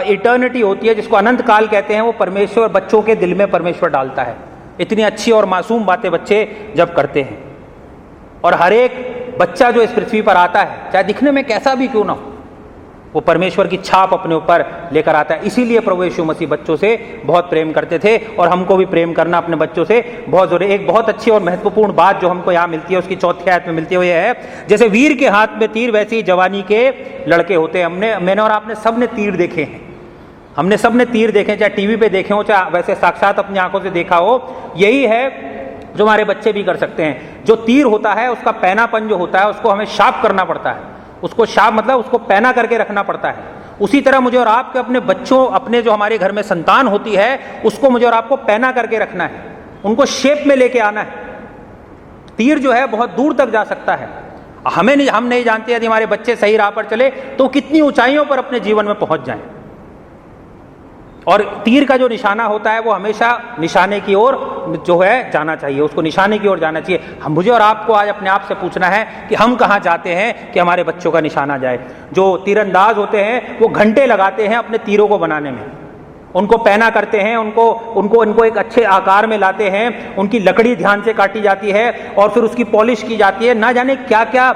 इटर्निटी होती है, जिसको अनंत काल कहते हैं, वो परमेश्वर बच्चों के दिल में परमेश्वर डालता है। इतनी अच्छी और मासूम बातें बच्चे जब करते हैं, और हर एक बच्चा जो इस पृथ्वी पर आता है, चाहे दिखने में कैसा भी क्यों ना हो, वो परमेश्वर की छाप अपने ऊपर लेकर आता है। इसीलिए प्रभु यीशु मसीह बच्चों से बहुत प्रेम करते थे, और हमको भी प्रेम करना अपने बच्चों से बहुत जरूरी। एक बहुत अच्छी और महत्वपूर्ण बात जो हमको यहाँ मिलती है, उसकी 4थी आयत में मिलती है, वो ये है, जैसे वीर के हाथ में तीर वैसे ही जवानी के लड़के होते हैं। मैंने और आपने सब ने तीर देखे हैं, हमने सब ने तीर देखे, चाहे टीवी पे देखे हो, चाहे वैसे साक्षात अपनी आंखों से देखा हो। यही है जो हमारे बच्चे भी कर सकते हैं। जो तीर होता है, उसका पैनापन जो होता है, उसको हमें शार्प करना पड़ता है। उसको शार्प मतलब उसको पैना करके रखना पड़ता है। उसी तरह मुझे और आपके अपने बच्चों, अपने जो हमारे घर में संतान होती है, उसको मुझे और आपको पैना करके रखना है, उनको शेप में लेके आना है। तीर जो है बहुत दूर तक जा सकता है। हम नहीं जानते यदि हमारे बच्चे सही राह पर चले तो कितनी ऊंचाइयों पर अपने जीवन में पहुंच जाएं। और तीर का जो निशाना होता है, वो हमेशा निशाने की ओर जो है जाना चाहिए, उसको निशाने की ओर जाना चाहिए। हम, मुझे और आपको आज अपने आप से पूछना है कि हम कहाँ जाते हैं कि हमारे बच्चों का निशाना जाए। जो तीरंदाज होते हैं, वो घंटे लगाते हैं अपने तीरों को बनाने में, उनको पैना करते हैं, उनको एक अच्छे आकार में लाते हैं, उनकी लकड़ी ध्यान से काटी जाती है, और फिर उसकी पॉलिश की जाती है, ना जाने क्या क्या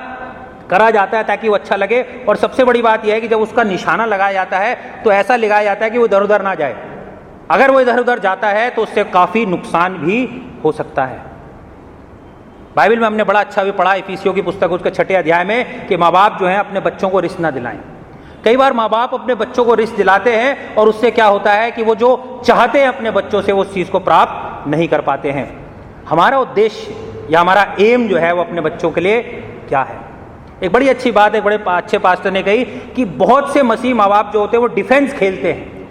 करा जाता है ताकि वो अच्छा लगे। और सबसे बड़ी बात यह है कि जब उसका निशाना लगाया जाता है तो ऐसा लगाया जाता है कि वो इधर उधर ना जाए। अगर वो इधर उधर जाता है तो उससे काफ़ी नुकसान भी हो सकता है। बाइबल में हमने बड़ा अच्छा भी पढ़ा, इफिसियों की पुस्तक उसके 6 अध्याय में, कि माँ बाप जो हैं अपने बच्चों को रिस्क ना दिलाएं। कई बार माँ बाप अपने बच्चों को रिस्क दिलाते हैं, और उससे क्या होता है कि वो जो चाहते हैं अपने बच्चों से, वो उस चीज़ को प्राप्त नहीं कर पाते हैं। हमारा उद्देश्य या हमारा एम जो है वो अपने बच्चों के लिए क्या है। एक बड़ी अच्छी बात एक बड़े अच्छे पास्टर ने कही कि बहुत से मसीह माँ बाप जो होते हैं वो डिफेंस खेलते हैं,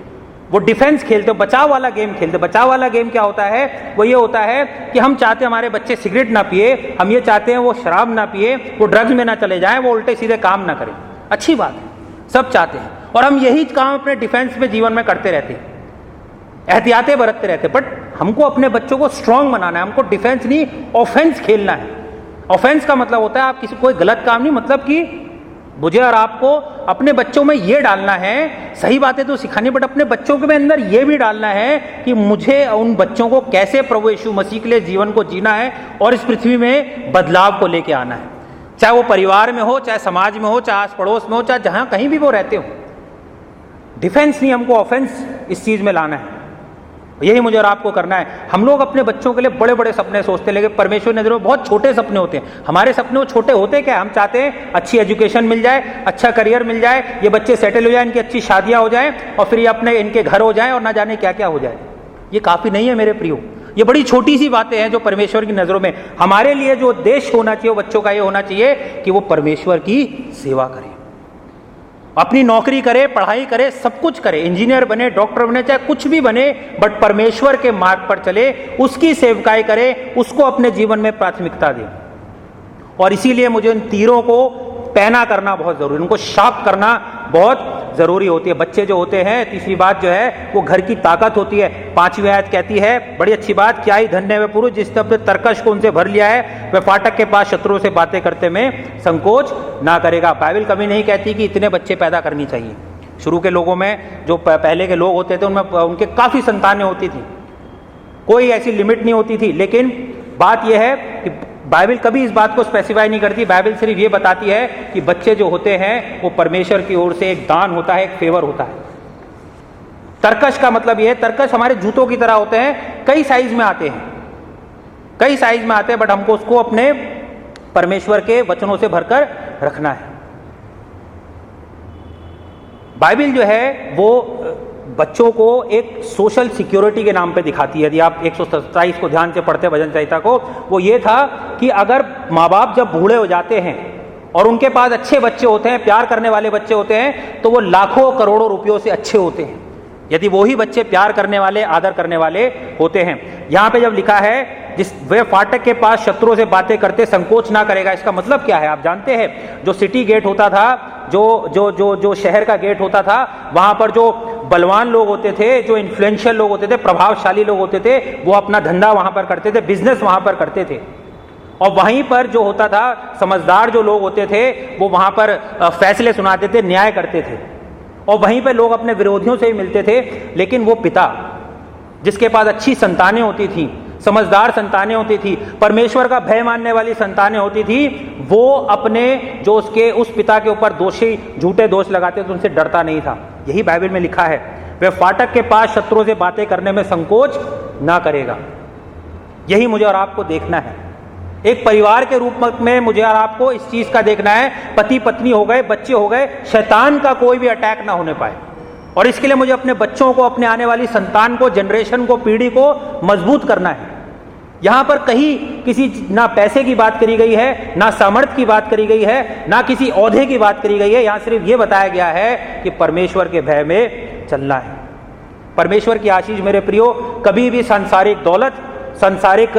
वो डिफेंस खेलते हैं, बचाव वाला गेम खेलते हैं। बचाव वाला गेम क्या होता है? वो ये होता है कि हम चाहते हैं हमारे बच्चे सिगरेट ना पिए, हम ये चाहते हैं वो शराब ना पिए, वो ड्रग्स में ना चले जाएं, वो उल्टे सीधे काम ना करें। अच्छी बात है, सब चाहते हैं, और हम यही काम अपने डिफेंस में जीवन में करते रहते हैं, एहतियातें बरतते रहते हैं। बट हमको अपने बच्चों को स्ट्रांग बनाना है, हमको डिफेंस नहीं ऑफेंस खेलना है। ऑफेंस का मतलब होता है आप किसी कोई गलत काम नहीं, मतलब कि मुझे और आपको अपने बच्चों में ये डालना है, सही बातें तो सिखानी, बट अपने बच्चों के अंदर ये भी डालना है कि मुझे उन बच्चों को कैसे प्रभु यीशु मसीह के लिए जीवन को जीना है और इस पृथ्वी में बदलाव को लेके आना है। चाहे वो परिवार में हो, चाहे समाज में हो, चाहे आस पड़ोस में हो, चाहे जहां कहीं भी वो रहते हो। डिफेंस नहीं, हमको ऑफेंस इस चीज में लाना है। यही मुझे और आपको करना है। हम लोग अपने बच्चों के लिए बड़े बड़े सपने सोचते हैं, लेकिन परमेश्वर की नजर में बहुत छोटे सपने होते हैं। हमारे सपने वो छोटे होते क्या? हम चाहते हैं अच्छी एजुकेशन मिल जाए, अच्छा करियर मिल जाए, ये बच्चे सेटल हो जाए, इनकी अच्छी शादियां हो जाएं, और फिर ये अपने इनके घर हो जाएं, और ना जाने क्या क्या हो जाए। ये काफी नहीं है मेरे प्रियो, ये बड़ी छोटी सी बातें हैं जो परमेश्वर की नजरों में। हमारे लिए जो उद्देश्य होना चाहिए वो बच्चों का ये होना चाहिए कि वो परमेश्वर की सेवा करें, अपनी नौकरी करे, पढ़ाई करे, सब कुछ करे, इंजीनियर बने, डॉक्टर बने, चाहे कुछ भी बने, बट परमेश्वर के मार्ग पर चले, उसकी सेवकाई करे, उसको अपने जीवन में प्राथमिकता दे। और इसीलिए मुझे उन तीरों को पैना करना बहुत जरूरी, उनको शार्प करना बहुत जरूरी होती है। बच्चे जो होते हैं, तीसरी बात जो है वो घर की ताकत होती है। 5वीं आयत कहती है, बड़ी अच्छी बात, क्या ही धन्य वे पुरुष जिसने अपने तरकश को उनसे भर लिया है, वह फाटक के पास शत्रुओं से बातें करते में संकोच ना करेगा। बाइबल कभी नहीं कहती कि इतने बच्चे पैदा करनी चाहिए। शुरू के लोगों में, जो पहले के लोग होते थे, उनमें उनके काफी संतानें होती थी, कोई ऐसी लिमिट नहीं होती थी। लेकिन बात यह है कि बाइबल कभी इस बात को स्पेसिफाई नहीं करती। बाइबल सिर्फ ये बताती है कि बच्चे जो होते हैं वो परमेश्वर की ओर से एक दान होता है, एक फेवर होता है। तरकश का मतलब ये है, तरकश हमारे जूतों की तरह होते हैं, कई साइज में आते हैं, कई साइज में आते हैं, बट हमको उसको अपने परमेश्वर के वचनों से भरकर रखना है। बाइबल जो है वो बच्चों को एक सोशल सिक्योरिटी के नाम पे दिखाती है। यदि आप 127 को ध्यान से पढ़ते भजन संहिता को, वो ये था कि अगर माँ बाप जब बूढ़े हो जाते हैं और उनके पास अच्छे बच्चे होते हैं, प्यार करने वाले बच्चे होते हैं, तो वो लाखों करोड़ों रुपयों से अच्छे होते हैं, यदि वही बच्चे प्यार करने वाले, आदर करने वाले होते हैं। यहाँ पे जब लिखा है जिस वे फाटक के पास शत्रुओं से बातें करते संकोच ना करेगा, इसका मतलब क्या है? आप जानते हैं, जो सिटी गेट होता था, जो शहर का गेट होता था, वहां पर जो बलवान लोग होते थे, जो इन्फ्लुएंशियल लोग होते थे, प्रभावशाली लोग होते थे, वो अपना धंधा वहां पर करते थे, बिजनेस वहां पर करते थे। और वहीं पर जो होता था, समझदार जो लोग होते थे, वो वहां पर फैसले सुनाते थे, न्याय करते थे। और वहीं पे लोग अपने विरोधियों से ही मिलते थे। लेकिन वो पिता जिसके पास अच्छी संतानें होती थी, समझदार संतानें होती थी, परमेश्वर का भय मानने वाली संतानें होती थी, वो अपने जो उसके उस पिता के ऊपर दोषी झूठे दोष लगाते थे उनसे डरता नहीं था। यही बाइबल में लिखा है, वह फाटक के पास शत्रुओं से बातें करने में संकोच ना करेगा। यही मुझे और आपको देखना है। एक परिवार के रूप में मुझे और आपको इस चीज का देखना है, पति पत्नी हो गए, बच्चे हो गए, शैतान का कोई भी अटैक ना होने पाए। और इसके लिए मुझे अपने बच्चों को, अपने आने वाली संतान को, जनरेशन को, पीढ़ी को मजबूत करना है। यहां पर कहीं किसी ना पैसे की बात करी गई है, ना सामर्थ्य की बात करी गई है, ना किसी ओहदे की बात करी गई है। यहां सिर्फ यह बताया गया है कि परमेश्वर के भय में चलना है। परमेश्वर की आशीष मेरे प्रियो कभी भी सांसारिक दौलत, सांसारिक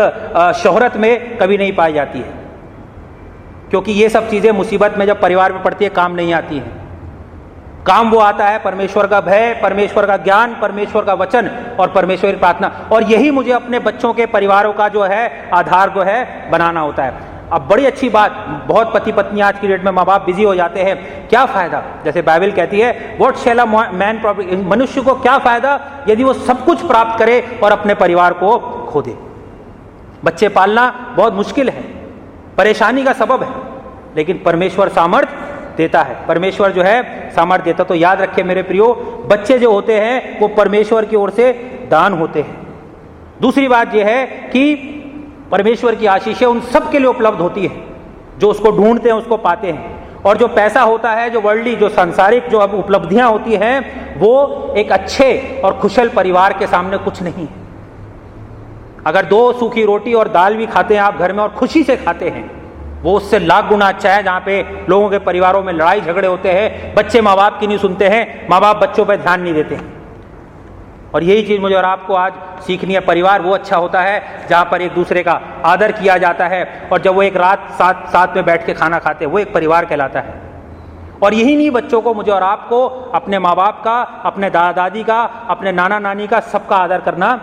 शोहरत में कभी नहीं पाई जाती है, क्योंकि ये सब चीजें मुसीबत में जब परिवार में पड़ती है काम नहीं आती हैं। काम वो आता है परमेश्वर का भय, परमेश्वर का ज्ञान, परमेश्वर का वचन और परमेश्वर की प्रार्थना। और यही मुझे अपने बच्चों के, परिवारों का जो है आधार जो है बनाना होता है। अब बड़ी अच्छी बात, बहुत पति पत्नी आज की डेट में माँ बाप बिजी हो जाते हैं, क्या फायदा? जैसे बाइबल कहती है, what shell a man profit, मनुष्य को क्या फायदा यदि वो सब कुछ प्राप्त करे और अपने परिवार को खो दे। बच्चे पालना बहुत मुश्किल है, परेशानी का सबब है, लेकिन परमेश्वर सामर्थ्य देता है। परमेश्वर जो है सामर्थ्य देता। तो याद रखें मेरे प्रियो, बच्चे जो होते हैं वो परमेश्वर की ओर से दान होते हैं। दूसरी बात यह है कि परमेश्वर की आशीषें उन सब के लिए उपलब्ध होती है जो उसको ढूंढते हैं, उसको पाते हैं। और जो पैसा होता है, जो वर्ल्डली, जो सांसारिक जो अब उपलब्धियां होती हैं, वो एक अच्छे और कुशल परिवार के सामने कुछ नहीं है। अगर 2 सूखी रोटी और दाल भी खाते हैं आप घर में और खुशी से खाते हैं, वो उससे लाख गुना अच्छा है। जहाँ पे लोगों के परिवारों में लड़ाई झगड़े होते हैं, बच्चे माँ बाप की नहीं सुनते हैं, माँ बाप बच्चों पर ध्यान नहीं देते हैं। और यही चीज़ मुझे और आपको आज सीखनी है। परिवार वो अच्छा होता है जहाँ पर एक दूसरे का आदर किया जाता है, और जब वो एक रात साथ में बैठ के खाना खाते हैं, वो एक परिवार कहलाता है। और यही नहीं, बच्चों को, मुझे और आपको अपने माँ बाप का, अपने दादा दादी का, अपने नाना नानी का, सबका आदर करना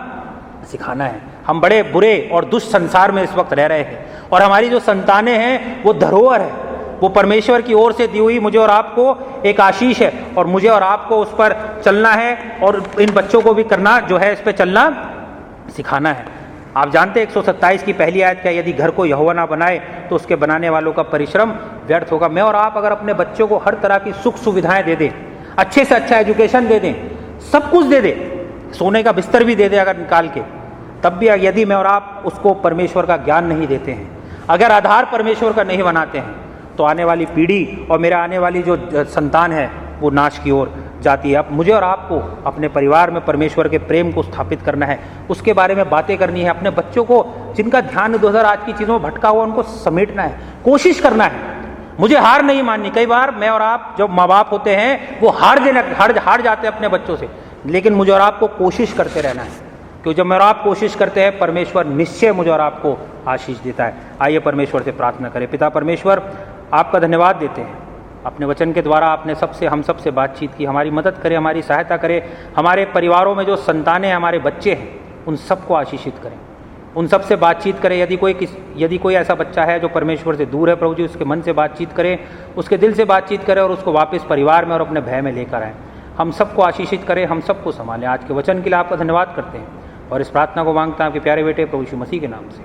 सिखाना है। हम बड़े बुरे और दुष्ट संसार में इस वक्त रह रहे हैं, और हमारी जो संतानें हैं वो धरोहर है, वो परमेश्वर की ओर से दी हुई मुझे और आपको एक आशीष है। और मुझे और आपको उस पर चलना है, और इन बच्चों को भी करना जो है, इस पर चलना सिखाना है। आप जानते हैं 127 की पहली आयत क्या, यदि घर को यहोवा ना बनाए तो उसके बनाने वालों का परिश्रम व्यर्थ होगा। मैं और आप अगर अपने बच्चों को हर तरह की सुख सुविधाएं दे दें, अच्छे से अच्छा एजुकेशन दे दें, सब कुछ दे दें, सोने का बिस्तर भी दे दें अगर निकाल के, तब भी यदि मैं और आप उसको परमेश्वर का ज्ञान नहीं देते हैं, अगर आधार परमेश्वर का नहीं बनाते हैं, तो आने वाली पीढ़ी और मेरे आने वाली जो संतान है वो नाश की ओर जाती है। अब मुझे और आपको अपने परिवार में परमेश्वर के प्रेम को स्थापित करना है, उसके बारे में बातें करनी है। अपने बच्चों को, जिनका ध्यान 2000 आज की चीज़ों में भटका हुआ, उनको समेटना है, कोशिश करना है। मुझे हार नहीं माननी। कई बार मैं और आप जब माँ बाप होते हैं वो हार जाते हैं अपने बच्चों से, लेकिन मुझे और आपको कोशिश करते रहना है, क्योंकि जब मैं और आप कोशिश करते हैं, परमेश्वर निश्चय मुझे और आपको आशीष देता है। आइए परमेश्वर से प्रार्थना करें। पिता परमेश्वर, आपका धन्यवाद देते हैं, अपने वचन के द्वारा आपने हम सबसे बातचीत की। हमारी मदद करें, हमारी सहायता करें। हमारे परिवारों में जो संतानें, हमारे बच्चे हैं, उन सबको आशीषित करें, उन सब से बातचीत करें। यदि कोई ऐसा बच्चा है जो परमेश्वर से दूर है, प्रभु जी, उसके मन से बातचीत करें, उसके दिल से बातचीत करें, और उसको वापस परिवार में और अपने भय में लेकर आएँ। हम सबको आशीषित करें, हम सबको संभालें। आज के वचन के लिए आपका धन्यवाद करते हैं, और इस प्रार्थना को मांगता हैं आपके प्यारे बेटे प्रभु यीशु मसीह के नाम से,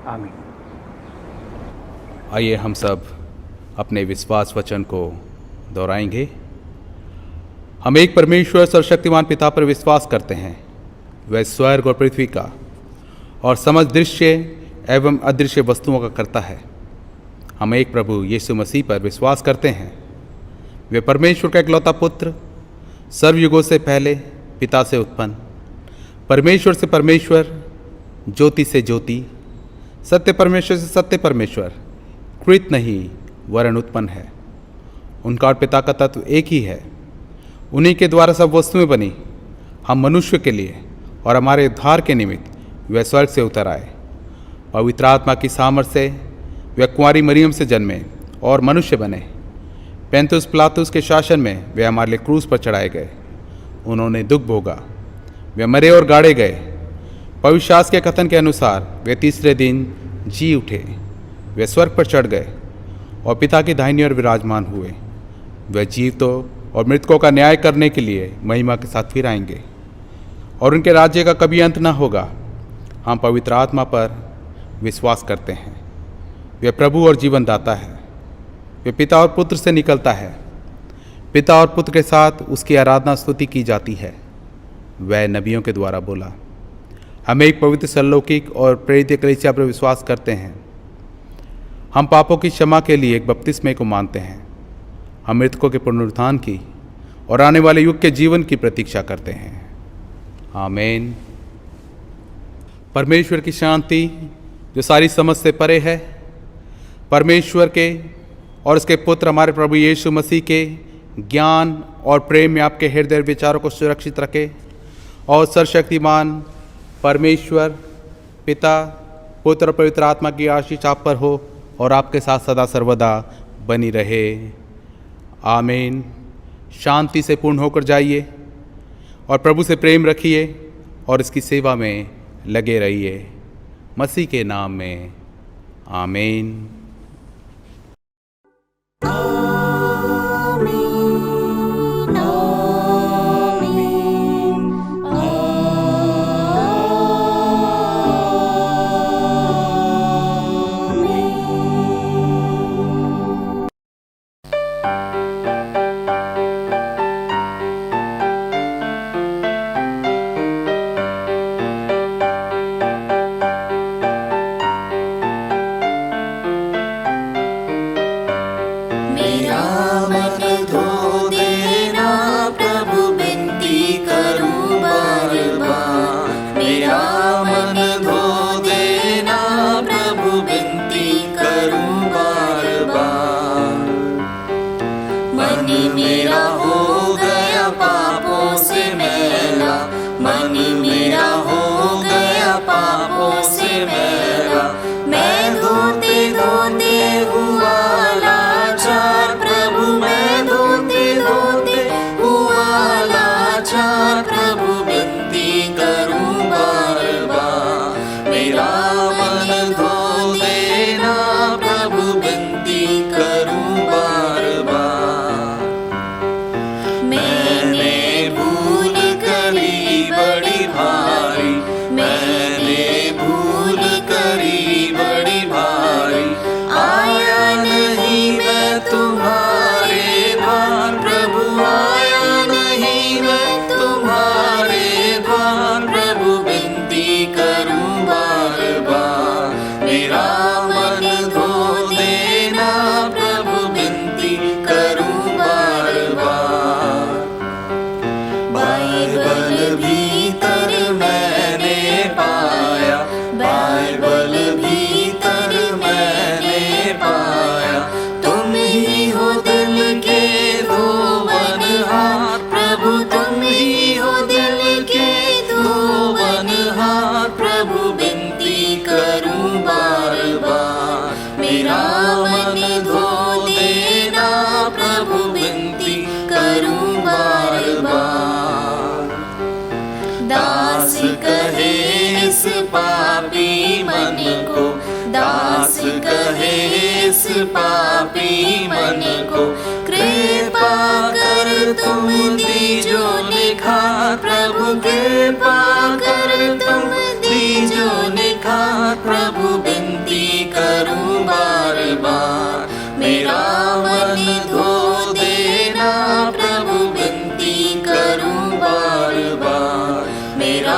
आमीन। आइए हम सब अपने विश्वास वचन को दोहराएंगे। हम एक परमेश्वर सर्वशक्तिमान पिता पर विश्वास करते हैं, वह स्वर्ग और पृथ्वी का और समस्त दृश्य एवं अदृश्य वस्तुओं का करता है। हम एक प्रभु यीशु मसीह पर विश्वास करते हैं, वे परमेश्वर का इकलौता पुत्र, सर्वयुगों से पहले पिता से उत्पन्न, परमेश्वर से परमेश्वर, ज्योति से ज्योति, सत्य परमेश्वर से सत्य परमेश्वर, कृत नहीं वरन उत्पन्न है। उनका और पिता का तत्व एक ही है। उन्हीं के द्वारा सब वस्तुएं बनी। हम मनुष्य के लिए और हमारे उद्धार के निमित्त वह स्वर्ग से उतर आए। पवित्र आत्मा की सामर्थ्य से वे कुंवारी मरियम से जन्मे और मनुष्य बने। पैंतुस पिलातुस के शासन में वे हमारे लिए क्रूस पर चढ़ाए गए। उन्होंने दुख भोगा, वे मरे और गाड़े गए। पवित्र शास्त्र के कथन के अनुसार वे तीसरे दिन जी उठे। वे स्वर्ग पर चढ़ गए और पिता की दाहिनी ओर विराजमान हुए। वह जीव तो और मृतकों का न्याय करने के लिए महिमा के साथ फिर आएंगे और उनके राज्य का कभी अंत न होगा। हम पवित्र आत्मा पर विश्वास करते हैं। वे प्रभु और जीवन दाता है। वे पिता और पुत्र से निकलता है। पिता और पुत्र के साथ उसकी आराधना स्तुति की जाती है। वह नबियों के द्वारा बोला। हम एक पवित्र सरलौकिक और प्रेरित कलीसिया पर विश्वास करते हैं। हम पापों की क्षमा के लिए एक बपतिस्मे को मानते हैं। हम मृतकों के पुनरुत्थान की और आने वाले युग के जीवन की प्रतीक्षा करते हैं। आमीन। परमेश्वर की शांति जो सारी समझ से परे है, परमेश्वर के और उसके पुत्र हमारे प्रभु यीशु मसीह के ज्ञान और प्रेम में आपके हृदय विचारों को सुरक्षित रखे और सर्वशक्तिमान परमेश्वर पिता पुत्र और पवित्र आत्मा की आशीष आप पर हो और आपके साथ सदा सर्वदा बनी रहे। आमीन। शांति से पूर्ण होकर जाइए और प्रभु से प्रेम रखिए और इसकी सेवा में लगे रहिए। मसीह के नाम में आमीन। मेरा मन धो देना प्रभु, विनती करूं बार बार। मेरा मन धो देना प्रभु, विनती करूं बार बार। मन मेरा हो गया पापों से मैला, मन मेरा हो गया पापों से मैला। मैं धोते धोते हुआ लाचार प्रभु, मैं धोते धोते हुआ लाचार प्रभु, विनती करूं बार बार। मेरा मन धो देना प्रभु, विनती करूं बार बार। मैंने भूल करी बड़ी भारी, मैंने भूल करी बड़ी भारी। आया नहीं मैं तुम्हारे द्वार प्रभु, आया नहीं मैं तुम्हारे द्वार प्रभु, विनती करूं बार बार। मेरा मन धो देना प्रभु, विनती करूं बार बार। बाइबल भीतर मैंने पाया, बाइबल भीतर मैंने पाया। तुम ही हो दिल के धोवनहार प्रभु, तुम ही हो दिल के धोवनहार प्रभु, विनती करूं बार बार। मेरा मन धो देना प्रभु, विनती करूं बार बार। दास कहे इस पापी मन को, दास कहे इस पापी मन को। कृपा कर तुम दीजो निखार प्रभु, कृपा कर तुम दीजो निखार प्रभु, विनती करूं बार बार। मेरा मन धो देना प्रभु, विनती करूं बार बार। मेरा